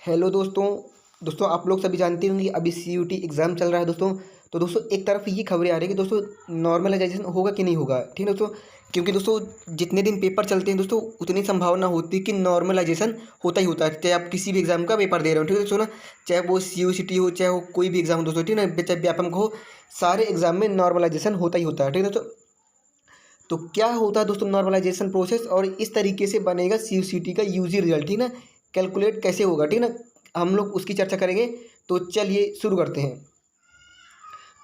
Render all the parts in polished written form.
Hello दोस्तों। दोस्तों आप लोग सभी जानते होंगे अभी सीयूटी एग्ज़ाम चल रहा है दोस्तों। तो दोस्तों एक तरफ ये खबरें आ रही है कि दोस्तों नॉर्मलाइजेशन होगा कि नहीं होगा, ठीक है दोस्तों। क्योंकि दोस्तों जितने दिन पेपर चलते हैं दोस्तों उतनी संभावना होती है कि नॉर्मलाइजेशन होता ही होता है, चाहे आप किसी भी एग्ज़ाम का पेपर दे रहे हो, ठीक है दोस्तों ना। चाहे वो सीयूसीटी हो, चाहे वो कोई भी एग्ज़ाम हो दोस्तों, ठीक है ना, चाहे व्यापम हो, सारे एग्ज़ाम में नॉर्मलाइजेशन होता ही होता है, ठीक है दोस्तों। तो क्या होता है दोस्तों नॉर्मलाइजेशन प्रोसेस, और इस तरीके से बनेगा सीयूसीटी का यूजी रिजल्ट, ठीक है ना। कैलकुलेट कैसे होगा, ठीक है ना, हम लोग उसकी चर्चा करेंगे। तो चलिए शुरू करते हैं।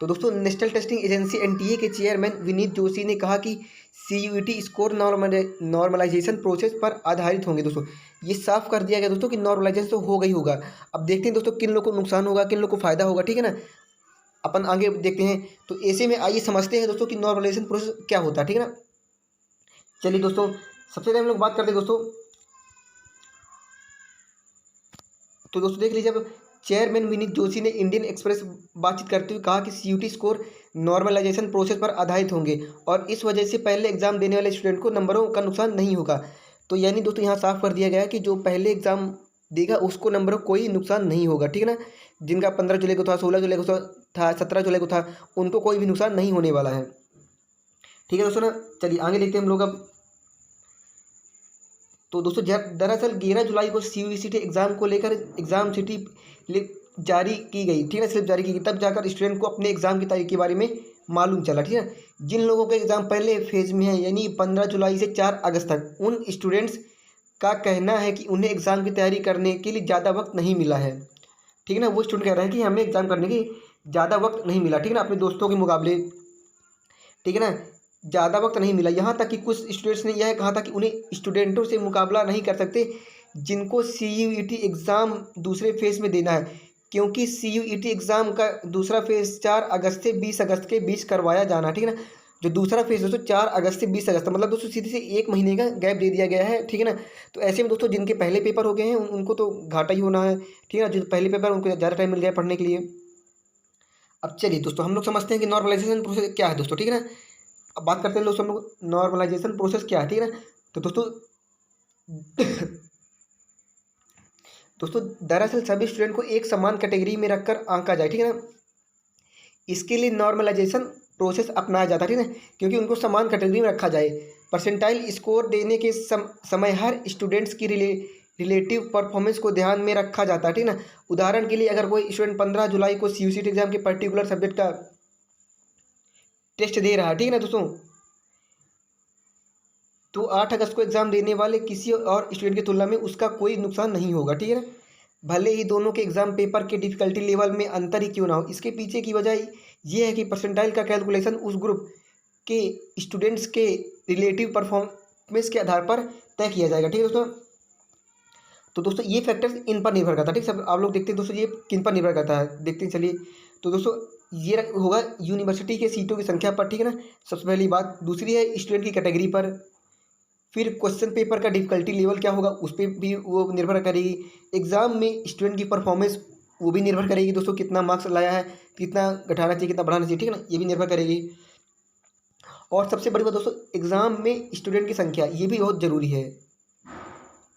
तो दोस्तों नेशनल टेस्टिंग एजेंसी एनटीए के चेयरमैन विनीत जोशी ने कहा कि सीयूईटी स्कोर नॉर्मलाइजेशन प्रोसेस पर आधारित होंगे। दोस्तों ये साफ कर दिया गया दोस्तों कि नॉर्मलाइजेशन तो होगा ही होगा। अब देखते हैं दोस्तों किन लोगों को नुकसान होगा, किन लोगों को फायदा होगा, ठीक है ना। अपन आगे देखते हैं। तो ऐसे में आइए समझते हैं दोस्तों कि नॉर्मलाइजेशन प्रोसेस क्या होता है, ठीक है ना। चलिए दोस्तों सबसे पहले हम लोग बात करते हैं दोस्तों। तो दोस्तों देख लीजिए, अब चेयरमैन विनीत जोशी ने इंडियन एक्सप्रेस बातचीत करते हुए कहा कि सीयूटी स्कोर नॉर्मलाइजेशन प्रोसेस पर आधारित होंगे और इस वजह से पहले एग्जाम देने वाले स्टूडेंट को नंबरों का नुकसान नहीं होगा। तो यानी दोस्तों यहाँ साफ कर दिया गया है कि जो पहले एग्जाम देगा उसको नंबरों का कोई नुकसान नहीं होगा, ठीक है ना। जिनका 15 जुलाई को था, 16 जुलाई को था, 17 जुलाई को था, उनको कोई भी नुकसान नहीं होने वाला है, ठीक है दोस्तों ना। चलिए आगे देखते हैं हम लोग अब। तो दोस्तों दरअसल 11 जुलाई को सीयूईटी एग्ज़ाम को लेकर एग्ज़ाम सिटी जारी की गई, ठीक है, स्लिप जारी की गई। तब जाकर स्टूडेंट को अपने एग्ज़ाम की तारीख के बारे में मालूम चला, ठीक है। जिन लोगों के एग्ज़ाम पहले फेज़ में है यानी 15 जुलाई से 4 अगस्त तक, उन स्टूडेंट्स का कहना है कि उन्हें एग्ज़ाम की तैयारी करने के लिए ज़्यादा वक्त नहीं मिला है, ठीक है ना। वो स्टूडेंट कह रहे हैं कि हमें एग्ज़ाम करने की ज़्यादा वक्त नहीं मिला, ठीक है ना, अपने दोस्तों के मुकाबले, ठीक है ना, ज़्यादा वक्त नहीं मिला। यहाँ तक कि कुछ स्टूडेंट्स ने यह कहा था कि उन्हें स्टूडेंटों से मुकाबला नहीं कर सकते जिनको सीयूईटी एग्ज़ाम दूसरे फेज़ में देना है, क्योंकि सीयूईटी एग्ज़ाम का दूसरा फेज़ 4 अगस्त से 20 अगस्त के बीच करवाया जाना, ठीक है ना। जो दूसरा फेज़ दोस्तों 4 अगस्त से 20 अगस्त, मतलब दोस्तों सीधे से 1 महीने का गैप दे दिया गया है, ठीक है ना। तो ऐसे में दोस्तों जिनके पहले पेपर हो गए हैं उनको तो घाटा ही होना है, ठीक है ना। जो पहले पेपर उनको ज़्यादा टाइम मिल गया पढ़ने के लिए। अब चलिए दोस्तों हम लोग समझते हैं कि नॉर्मलाइजेशन प्रोसेस क्या है दोस्तों, ठीक है ना। अब बात करते हैं दोस्तों हम लोग नॉर्मलाइजेशन प्रोसेस क्या है, ठीक है ना। तो दोस्तों दोस्तों दरअसल सभी स्टूडेंट को एक समान कैटेगरी में रखकर आंका जाए, ठीक है ना। इसके लिए नॉर्मलाइजेशन प्रोसेस अपनाया जाता है, ठीक है ना, क्योंकि उनको समान कैटेगरी में रखा जाए। परसेंटाइल स्कोर देने के समय हर स्टूडेंट्स की रिलेटिव परफॉर्मेंस को ध्यान में रखा जाता है, ठीक है ना। उदाहरण के लिए अगर कोई स्टूडेंट 15 जुलाई को सीयूसीटी एग्जाम के पर्टिकुलर सब्जेक्ट का टेस्ट दे रहा है, ठीक है ना दोस्तों, तो 8 अगस्त को एग्ज़ाम देने वाले किसी और स्टूडेंट की तुलना में उसका कोई नुकसान नहीं होगा, ठीक है ना। भले ही दोनों के एग्ज़ाम पेपर के डिफ़िकल्टी लेवल में अंतर ही क्यों ना हो। इसके पीछे की वजह ये है कि परसेंटाइल का कैलकुलेशन उस ग्रुप के स्टूडेंट्स के रिलेटिव परफॉर्मेंस के आधार पर तय किया जाएगा, ठीक है दोस्तों। तो दोस्तों ये फैक्टर्स इन पर निर्भर करता है, ठीक है। सब आप लोग देखते हैं दोस्तों ये किन पर निर्भर करता है, देखते हैं चलिए। तो दोस्तों ये होगा यूनिवर्सिटी के सीटों की संख्या पर, ठीक है ना, सबसे पहली बात। दूसरी है स्टूडेंट की कैटेगरी पर। फिर क्वेश्चन पेपर का डिफ़िकल्टी लेवल क्या होगा उस पर भी वो निर्भर करेगी। एग्ज़ाम में स्टूडेंट की परफॉर्मेंस वो भी निर्भर करेगी दोस्तों, कितना मार्क्स लाया है, कितना घटाना चाहिए, कितना बढ़ाना चाहिए, ठीक है ना, ये भी निर्भर करेगी। और सबसे बड़ी बात दोस्तों एग्ज़ाम में स्टूडेंट की संख्या ये भी बहुत ज़रूरी है।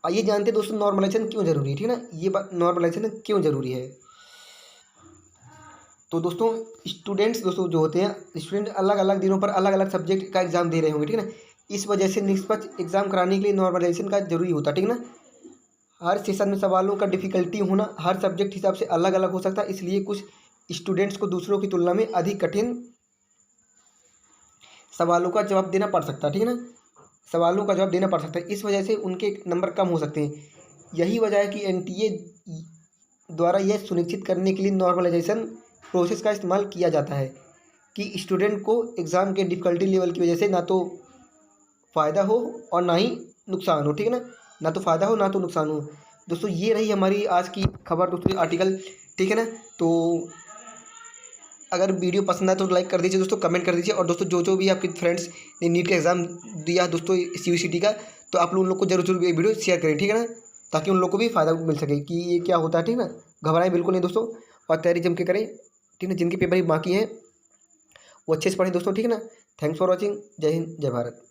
आइए जानते हैं दोस्तों नॉर्मलाइजेशन क्यों ज़रूरी है, ठीक है ना, ये बात नॉर्मलाइजेशन क्यों ज़रूरी है। तो दोस्तों स्टूडेंट्स दोस्तों जो होते हैं, स्टूडेंट अलग अलग दिनों पर अलग अलग सब्जेक्ट का एग्ज़ाम दे रहे होंगे, ठीक है ना। इस वजह से निष्पक्ष एग्ज़ाम कराने के लिए नॉर्मलाइजेशन का जरूरी होता है, ठीक है ना। हर सेशन में सवालों का डिफ़िकल्टी होना हर सब्जेक्ट हिसाब से अलग अलग हो सकता है, इसलिए कुछ स्टूडेंट्स को दूसरों की तुलना में अधिक कठिन सवालों का जवाब देना पड़ सकता है, ठीक है ना। सवालों का जवाब देना पड़ सकता है, इस वजह से उनके नंबर कम हो सकते हैं। यही वजह है कि एनटीए द्वारा यह सुनिश्चित करने के लिए नॉर्मलाइजेशन प्रोसेस का इस्तेमाल किया जाता है कि स्टूडेंट को एग्ज़ाम के डिफ़िकल्टी लेवल की वजह से ना तो फ़ायदा हो और ना ही नुकसान हो, ठीक है ना, ना तो फ़ायदा हो ना तो नुकसान हो। दोस्तों ये रही हमारी आज की खबर दोस्तों, आर्टिकल, ठीक है ना। तो अगर वीडियो पसंद आए तो लाइक कर दीजिए दोस्तों, कमेंट कर दीजिए। और दोस्तों जो भी आपके फ्रेंड्स ने नीट का एग्ज़ाम दिया दोस्तों सीयूईटी का, तो आप लोग उन लोग को जरूर ये वीडियो शेयर करें, ठीक है ना, ताकि उन लोग को भी फ़ायदा मिल सके कि ये क्या होता है, ठीक है ना। घबराएं बिल्कुल नहीं दोस्तों, और तैयारी जम के करें, ठीक है। जिनके पेपर ही बाकी हैं वो अच्छे से पढ़ें दोस्तों, ठीक है ना। Thanks for watching. जय हिंद, जय भारत।